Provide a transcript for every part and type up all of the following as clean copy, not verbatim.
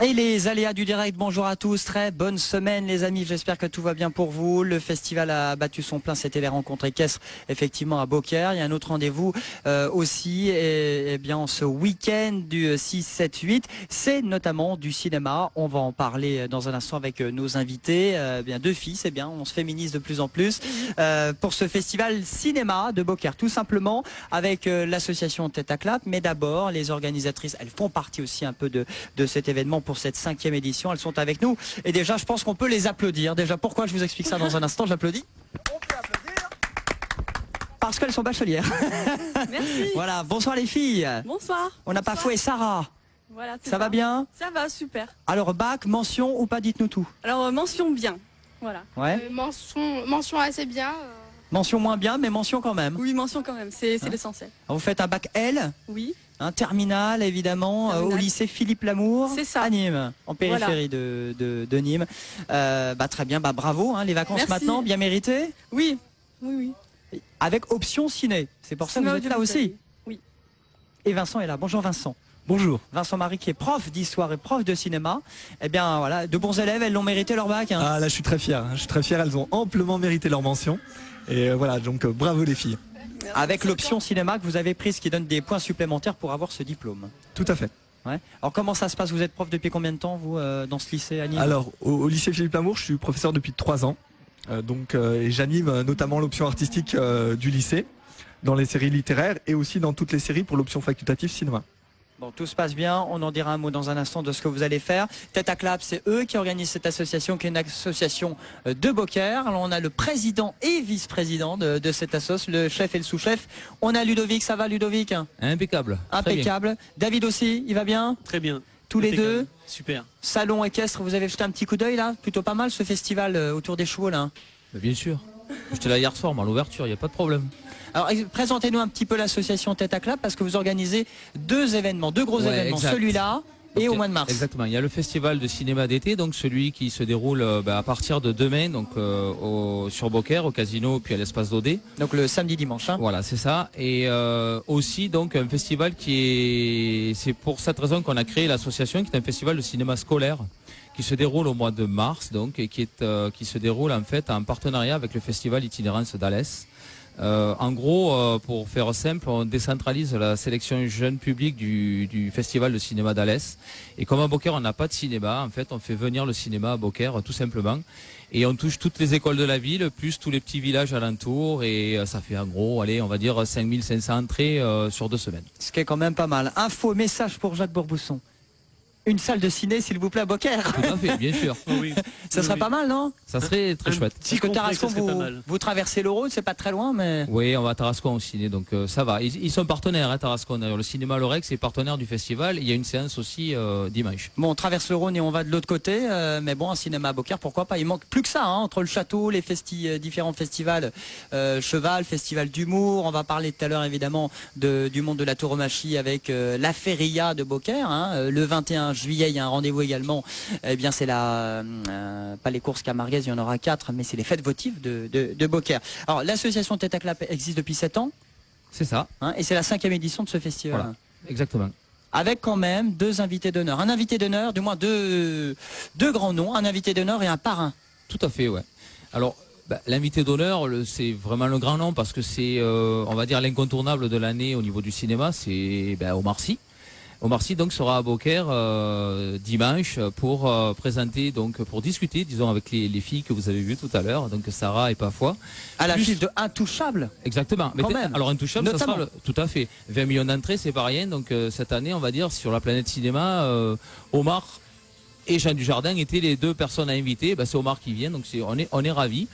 Et les aléas du direct, bonjour à tous, très bonne semaine les amis, j'espère que tout va bien pour vous. Le festival a battu son plein, c'était les rencontres équestres effectivement à Beaucaire. Il y a un autre rendez-vous aussi, et bien ce week-end du 6, 7, 8, c'est notamment du cinéma. On va en parler dans un instant avec nos invités, bien deux filles, c'est bien, on se féminise de plus en plus. Pour ce festival cinéma de Beaucaire, tout simplement avec l'association Tête à Clap, mais d'abord les organisatrices, elles font partie aussi un peu de cet événement pour cette 5e édition. Elles sont avec nous et déjà je pense qu'on peut les applaudir. Déjà pourquoi, je vous explique ça dans un instant, j'applaudis. On peut applaudir parce qu'elles sont bachelières. Merci. Voilà, bonsoir les filles. Bonsoir. On n'a pas fouet Sarah. Voilà, ça va bien? Ça va, super. Alors bac, mention ou pas, dites-nous tout. Alors mention bien, voilà. Ouais. Mention assez bien. Mention moins bien, mais mention quand même. Oui, mention quand même, c'est l'essentiel. Vous faites un bac L? Oui. Un terminal évidemment, au lycée Philippe Lamour à Nîmes, en périphérie de Nîmes. Très bien, bravo, les vacances. Merci. Maintenant, bien méritées? Oui, oui, oui. Avec option ciné, c'est pour ça que vous êtes là aussi? Oui. Et Vincent est là, bonjour Vincent. Bonjour. Vincent Marie qui est prof d'histoire et prof de cinéma. Eh bien voilà, de bons élèves, elles l'ont mérité leur bac. Ah là je suis très fier, elles ont amplement mérité leur mention. Et voilà, donc bravo les filles. Avec l'option cinéma que vous avez prise qui donne des points supplémentaires pour avoir ce diplôme. Tout à fait. Ouais. Alors comment ça se passe? Vous êtes prof depuis combien de temps vous dans ce lycée à Nîmes? Alors au lycée Philippe Lamour, je suis professeur depuis 3 ans. Et j'anime notamment l'option artistique du lycée, dans les séries littéraires et aussi dans toutes les séries pour l'option facultative cinéma. Bon, tout se passe bien, on en dira un mot dans un instant de ce que vous allez faire. Tête à Clap, c'est eux qui organisent cette association, qui est une association de Beaucaire. Alors on a le président et vice-président de cette assoce, le chef et le sous-chef. On a Ludovic, ça va Ludovic? Impeccable. Impeccable. David aussi, il va bien? Très bien. Tous les deux? Super. Salon équestre, vous avez jeté un petit coup d'œil là? Plutôt pas mal ce festival autour des chevaux là. Bien sûr. J'étais là hier soir, à l'ouverture, il n'y a pas de problème. Alors présentez-nous un petit peu l'association Tête à Clap parce que vous organisez deux événements, deux gros événements, celui-là et au mois de mars. Exactement, il y a le festival de cinéma d'été, donc celui qui se déroule à partir de demain, donc sur Beaucaire, au casino, puis à l'espace d'Odé. Donc le samedi dimanche. Voilà, c'est ça. Et aussi donc un festival c'est pour cette raison qu'on a créé l'association, qui est un festival de cinéma scolaire qui se déroule au mois de mars, donc, et qui se déroule en fait en partenariat avec le festival Itinérance d'Alès. En gros, pour faire simple, on décentralise la sélection jeune public du festival de cinéma d'Alès. Et comme à Beaucaire, on n'a pas de cinéma, en fait, on fait venir le cinéma à Beaucaire, tout simplement. Et on touche toutes les écoles de la ville, plus tous les petits villages alentours. Et ça fait en gros, allez, on va dire 5500 entrées sur 2 semaines. Ce qui est quand même pas mal. Info, message pour Jacques Bourbousson. Une salle de ciné, s'il vous plaît, à Beaucaire. Tout à fait, bien sûr. Oui. Ça serait pas mal, non? Ça serait très chouette. Parce que Tarascon, vous traversez le Rhône, c'est pas très loin, mais... Oui, on va à Tarascon au ciné, donc ça va. Ils sont partenaires, Tarascon. D'ailleurs, le cinéma Lorex est partenaire du festival. Il y a une séance aussi dimanche. Bon, on traverse le Rhône et on va de l'autre côté, mais bon, un cinéma à Beaucaire, pourquoi pas? Il manque plus que ça, entre le château, les différents festivals, Cheval, Festival d'humour. On va parler tout à l'heure, évidemment, du monde de la tauromachie avec la Feria de Beaucaire. Le 21 juillet, il y a un rendez-vous également. Eh bien, c'est pas les courses camarguaises, il y en aura 4, mais c'est les fêtes votives de Beaucaire. Alors, l'association Tête à Clap existe depuis 7 ans. C'est ça. Et c'est la 5e édition de ce festival. Voilà, exactement. Avec quand même 2 invités d'honneur. Un invité d'honneur, du moins deux grands noms, un invité d'honneur et un parrain. Tout à fait, ouais. Alors, l'invité d'honneur, c'est vraiment le grand nom parce que c'est, on va dire, l'incontournable de l'année au niveau du cinéma, c'est Omar Sy. Omar Sy donc sera à Beaucaire dimanche pour présenter, donc pour discuter, disons, avec les filles que vous avez vues tout à l'heure, donc Sarah et Pafoi. À la file de Intouchable. Exactement. Quand même. Alors Intouchable, ça sera tout à fait 20 millions d'entrées, c'est pas rien. Donc cette année, on va dire sur la planète cinéma, Omar et Jean Dujardin étaient les 2 personnes à inviter. C'est Omar qui vient, donc on est ravis.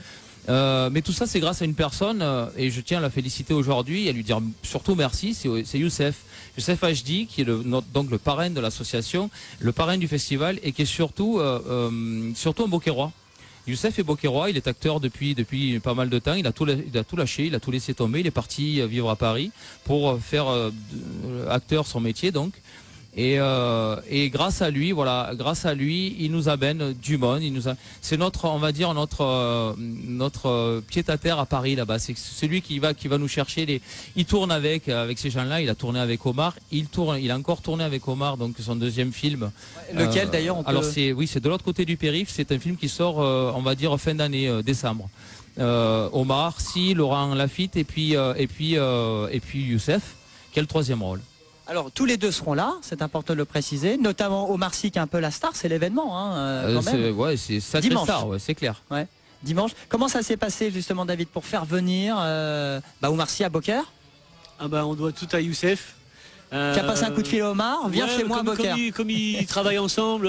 Mais tout ça, c'est grâce à une personne, et je tiens à la féliciter aujourd'hui et à lui dire surtout merci, c'est Youssef Hajdi, qui est donc le parrain de l'association, le parrain du festival, et qui est surtout un Beaucairois. Youssef est Beaucairois, il est acteur depuis pas mal de temps, il a tout lâché, il a tout laissé tomber, il est parti vivre à Paris pour faire acteur son métier donc. Et grâce à lui, voilà, grâce à lui, il nous amène du monde. C'est notre, on va dire notre pied-à-terre à Paris là-bas. C'est celui qui va nous chercher. Il tourne avec ces gens-là. Il a tourné avec Omar. Il a encore tourné avec Omar, donc son deuxième film. Lequel d'ailleurs Alors c'est de l'autre côté du périph'. C'est un film qui sort, on va dire fin d'année, décembre. Omar Sy, Laurent Lafitte et puis Youssef, qui a le troisième rôle. Alors tous les deux seront là, c'est important de le préciser, notamment Omar Sy qui est un peu la star, c'est l'événement quand même. C'est sacré star, c'est clair. Ouais. Dimanche. Comment ça s'est passé justement, David, pour faire venir Omar Sy à Beaucaire? On doit tout à Youssef. Qui a passé un coup de fil à Omar, viens chez moi à Beaucaire. Comme ils travaillent ensemble,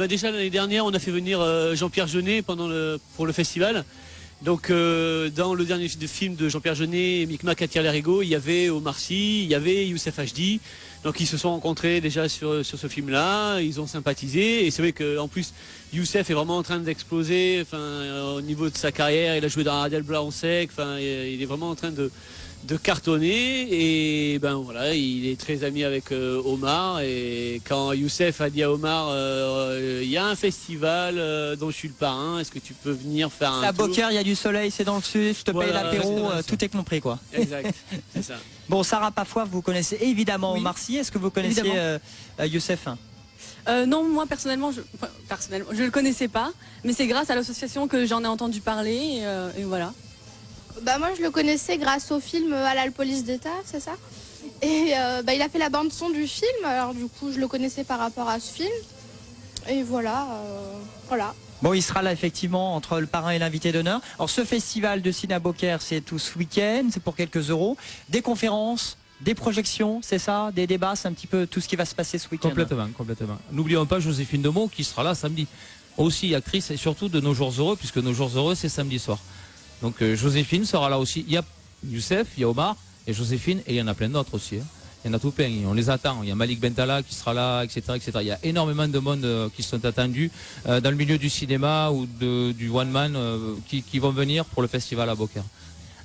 déjà l'année dernière on a fait venir Jean-Pierre Jeunet pour le festival. Donc dans le dernier film de Jean-Pierre Jeunet, Micmac attire les rigots, il y avait Omar Sy, il y avait Youssef Hd. Donc ils se sont rencontrés déjà sur ce film-là, ils ont sympathisé. Et c'est vrai qu'en plus, Youssef est vraiment en train d'exploser au niveau de sa carrière. Il a joué dans Adèle Blanc sec, il est vraiment en train de cartonner. Et voilà, il est très ami avec Omar. Et quand Youssef a dit à Omar, il y a un festival dont je suis le parrain, est-ce que tu peux venir faire un tour? À Beaucaire, il y a du soleil, c'est dans le sud, je te paye l'apéro, tout est compris quoi. Exact, c'est ça. Bon, Sarah Pafouaf, vous connaissez évidemment Omar Sy. Est-ce que vous connaissez Youssef? Non, moi personnellement, je le connaissais pas, mais c'est grâce à l'association que j'en ai entendu parler et voilà. Moi je le connaissais grâce au film À la police d'État, c'est ça? Et il a fait la bande son du film, alors du coup je le connaissais par rapport à ce film. Et voilà. Bon, il sera là effectivement entre le parrain et l'invité d'honneur. Alors ce festival de cinéma Beaucaire, c'est tout ce week-end, c'est pour quelques euros. Des conférences, des projections, c'est ça? Des débats, c'est un petit peu tout ce qui va se passer ce week-end. Complètement. N'oublions pas Joséphine Demeaux qui sera là samedi. Aussi actrice et surtout de Nos Jours Heureux, puisque Nos Jours Heureux c'est samedi soir. Donc Joséphine sera là aussi. Il y a Youssef, il y a Omar et Joséphine et il y en a plein d'autres aussi. Il y en a tout plein, on les attend. Il y a Malik Bentala qui sera là, etc. Il y a énormément de monde qui sont attendus dans le milieu du cinéma ou du one man qui vont venir pour le festival à Beaucaire.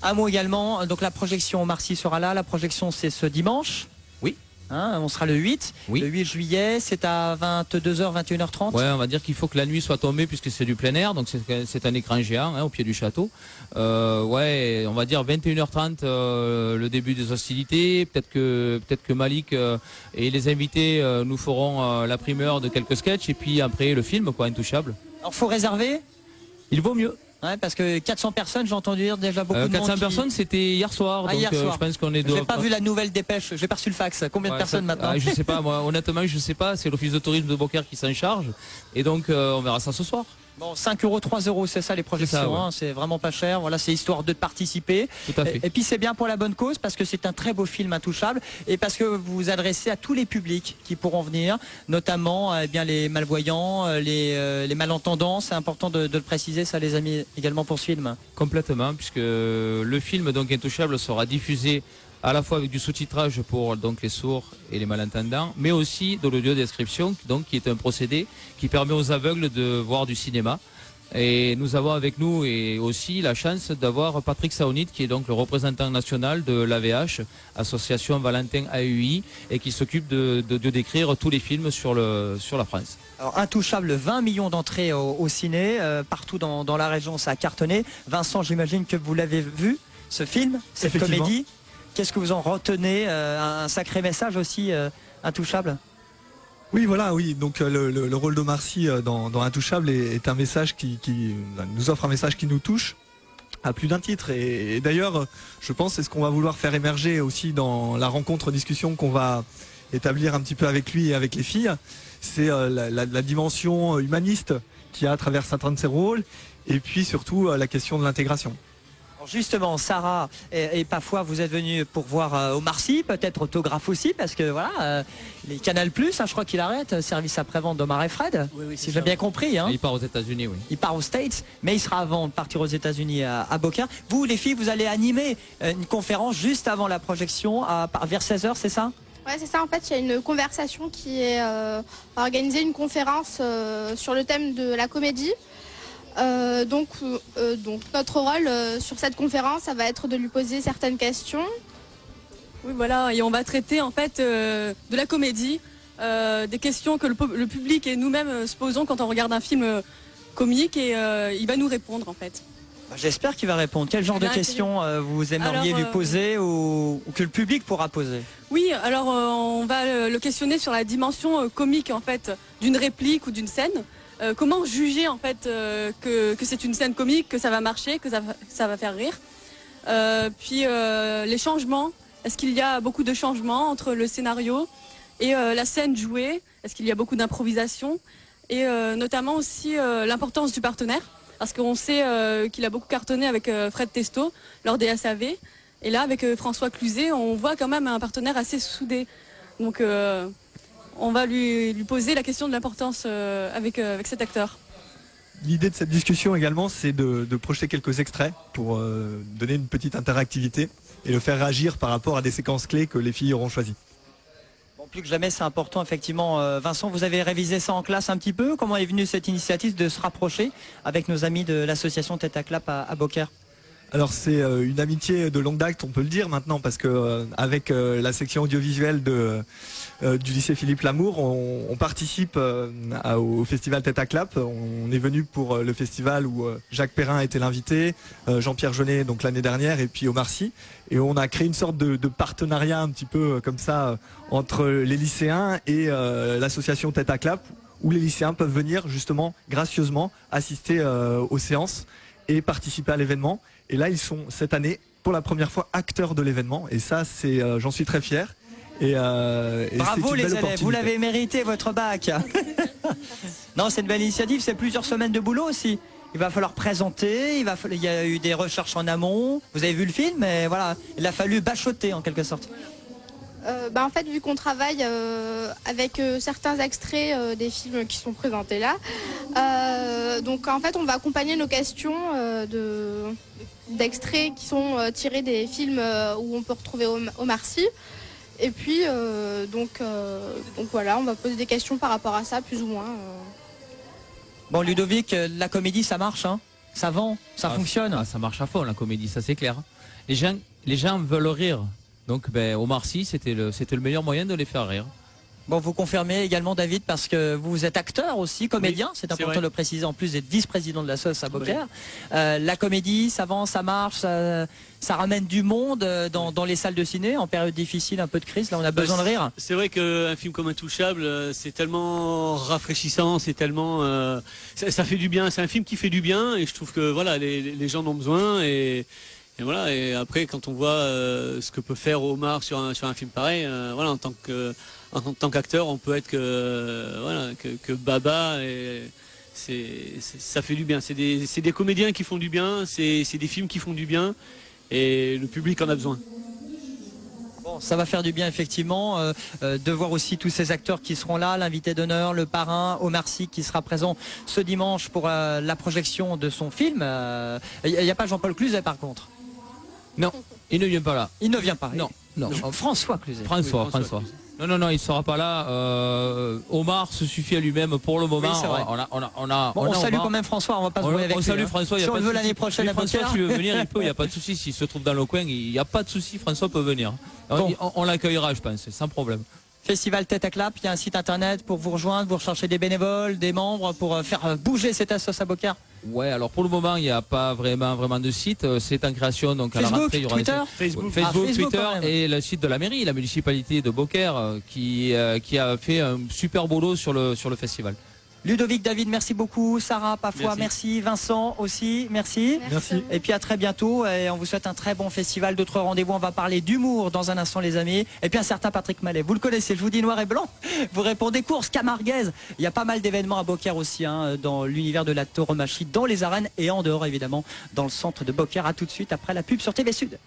Un mot également, donc la projection Omar Sy sera là. La projection c'est ce dimanche. Oui. On sera le 8. Oui. Le 8 juillet, c'est à 22h, 21h30. Ouais, on va dire qu'il faut que la nuit soit tombée puisque c'est du plein air, donc c'est un écran géant au pied du château. On va dire 21h30 le début des hostilités. Peut-être que Malik et les invités nous feront la primeur de quelques sketchs et puis après le film Intouchable. Alors faut réserver. Il vaut mieux. Ouais, parce que 400 personnes, j'ai entendu dire déjà beaucoup de monde. 400 personnes, c'était hier soir. Hier soir. Je pense qu'on est. J'ai pas vu la nouvelle dépêche. J'ai pas reçu le fax. Combien de personnes maintenant? Je sais pas. Moi, honnêtement, je sais pas. C'est l'office de tourisme de Beaucaire qui s'en charge. Et donc, on verra ça ce soir. Bon, 5 euros, 3 euros, c'est ça les projections. C'est vraiment pas cher. Voilà, c'est histoire de participer. Tout à fait. Et puis c'est bien pour la bonne cause parce que c'est un très beau film Intouchable et parce que vous vous adressez à tous les publics qui pourront venir, notamment les malvoyants, les malentendants. C'est important de le préciser, ça les amis, également pour ce film. Complètement, puisque le film donc Intouchable sera diffusé à la fois avec du sous-titrage pour donc les sourds et les malentendants, mais aussi de l'audio-description, donc qui est un procédé qui permet aux aveugles de voir du cinéma. Et nous avons avec nous et aussi la chance d'avoir Patrick Saounit, qui est donc le représentant national de l'AVH, Association Valentin AUI, et qui s'occupe de décrire tous les films sur la France. Alors Intouchable, 20 millions d'entrées au ciné, partout dans la région, ça a cartonné. Vincent, j'imagine que vous l'avez vu, ce film, cette comédie. Qu'est-ce que vous en retenez? Un sacré message aussi, Intouchable. Oui, voilà, oui. Donc le rôle d'Omar Sy dans Intouchable est un message qui nous offre un message qui nous touche à plus d'un titre. Et d'ailleurs, je pense c'est ce qu'on va vouloir faire émerger aussi dans la rencontre-discussion qu'on va établir un petit peu avec lui et avec les filles. C'est la dimension humaniste qu'il y a à travers certains de ses rôles et puis surtout la question de l'intégration. Justement, Sarah et Pafouaf, vous êtes venus pour voir Omar Sy, peut-être autographe aussi, parce que voilà, les Canal+, je crois qu'il arrête, service après-vente d'Omar et Fred, oui, si j'ai bien compris. Il part aux États-Unis, oui. Il part aux States, mais il sera avant de partir aux États-Unis à Beaucaire. Vous, les filles, vous allez animer une conférence juste avant la projection, vers 16h, c'est ça? Ouais, c'est ça. En fait, il y a une conversation qui est organisée, une conférence sur le thème de la comédie. Donc notre rôle sur cette conférence, ça va être de lui poser certaines questions. Oui, voilà, et on va traiter en fait de la comédie des questions que le public et nous-mêmes se posons quand on regarde un film comique et il va nous répondre en fait. J'espère qu'il va répondre. Quel genre de questions vous aimeriez lui poser ou que le public pourra poser? Oui, alors on va le questionner sur la dimension comique en fait d'une réplique ou d'une scène. Comment juger en fait que c'est une scène comique, que ça va marcher, que ça va faire rire. Puis les changements. Est-ce qu'il y a beaucoup de changements entre le scénario et la scène jouée? Est-ce qu'il y a beaucoup d'improvisation? Et notamment aussi l'importance du partenaire. Parce qu'on sait qu'il a beaucoup cartonné avec Fred Testo lors des SAV. Et là, avec François Cluzet, on voit quand même un partenaire assez soudé. Donc on va lui poser la question de l'importance avec cet acteur. L'idée de cette discussion également, c'est de projeter quelques extraits pour donner une petite interactivité et le faire réagir par rapport à des séquences clés que les filles auront choisies. Plus que jamais, c'est important, effectivement. Vincent, vous avez révisé ça en classe un petit peu. Comment est venue cette initiative de se rapprocher avec nos amis de l'association Tête à Clap à Beaucaire? Alors c'est une amitié de longue date, on peut le dire maintenant, parce que avec la section audiovisuelle du lycée Philippe Lamour, on participe au festival Tête à Clap. On est venu pour le festival où Jacques Perrin était l'invité, Jean-Pierre Jeunet donc l'année dernière, et puis Omar Sy. Et on a créé une sorte de partenariat un petit peu comme ça entre les lycéens et l'association Tête à Clap, où les lycéens peuvent venir justement gracieusement assister aux séances et participer à l'événement. Et là, ils sont cette année pour la première fois acteurs de l'événement. Et ça, c'est, j'en suis très fier. Et bravo les élèves, vous l'avez mérité votre bac. Non, c'est une belle initiative. C'est plusieurs semaines de boulot aussi. Il va falloir présenter. Il y a eu des recherches en amont. Vous avez vu le film, mais voilà, il a fallu bachoter en quelque sorte. En fait, vu qu'on travaille avec certains extraits des films qui sont présentés là, donc en fait on va accompagner nos questions d'extraits qui sont tirés des films où on peut retrouver Omar Sy. Et puis donc voilà, on va poser des questions par rapport à ça, plus ou moins. Bon, Ludovic, la comédie ça marche, hein? Ça vend, ça fonctionne. Ça marche à fond la comédie, ça c'est clair. Les gens veulent rire. Donc Omar Sy, c'était le meilleur moyen de les faire rire. Bon, vous confirmez également, David, parce que vous êtes acteur aussi, comédien, oui, c'est important de le préciser, en plus d'être vice-président de la SOS à Beaucaire. La comédie, ça vend, ça marche, ça ramène du monde dans les salles de ciné, en période difficile, un peu de crise, là on a besoin de rire. C'est vrai qu'un film comme Intouchable, c'est tellement rafraîchissant, c'est tellement... ça fait du bien, c'est un film qui fait du bien, et je trouve que voilà, les gens en ont besoin, et voilà, et après quand on voit ce que peut faire Omar sur un film pareil, voilà, en tant qu'acteur, on peut être que Baba, et ça fait du bien. C'est des comédiens qui font du bien, c'est des films qui font du bien, et le public en a besoin. Bon, ça va faire du bien effectivement de voir aussi tous ces acteurs qui seront là, l'invité d'honneur, le parrain, Omar Sy qui sera présent ce dimanche pour la projection de son film. Il n'y a pas Jean-Paul Cluzet par contre? Non, il ne vient pas là. Il ne vient pas. Non. François Cluzet. François. Non, il sera pas là. Omar se suffit à lui-même pour le moment. Oui, on salue quand même François, on va pas se brouiller avec lui. On salue François. Si on le veut l'année prochaine à Beaucaire. François, tu veux venir, il peut, il n'y a pas de souci. S'il se trouve dans le coin, il n'y a pas de souci. François peut venir. Bon. On l'accueillera, je pense, sans problème. Festival Tête à Clap, il y a un site internet pour vous rejoindre, vous recherchez des bénévoles, des membres pour faire bouger cette SOS à Beaucaire. Ouais, alors pour le moment, il n'y a pas vraiment de site. C'est en création, donc Facebook, à la rentrée, il y aura Twitter, Facebook, Twitter et le site de la mairie, la municipalité de Beaucaire, qui a fait un super boulot sur le festival. Ludovic, David, merci beaucoup. Sarah, Pafois, merci. Vincent aussi, merci. Et puis à très bientôt. Et on vous souhaite un très bon festival. D'autres rendez-vous. On va parler d'humour dans un instant, les amis. Et puis un certain Patrick Mallet. Vous le connaissez, je vous dis noir et blanc. Vous répondez course camarguaise. Il y a pas mal d'événements à Beaucaire aussi, hein, dans l'univers de la tauromachie, dans les arènes et en dehors, évidemment, dans le centre de Beaucaire. À tout de suite après la pub sur TV Sud.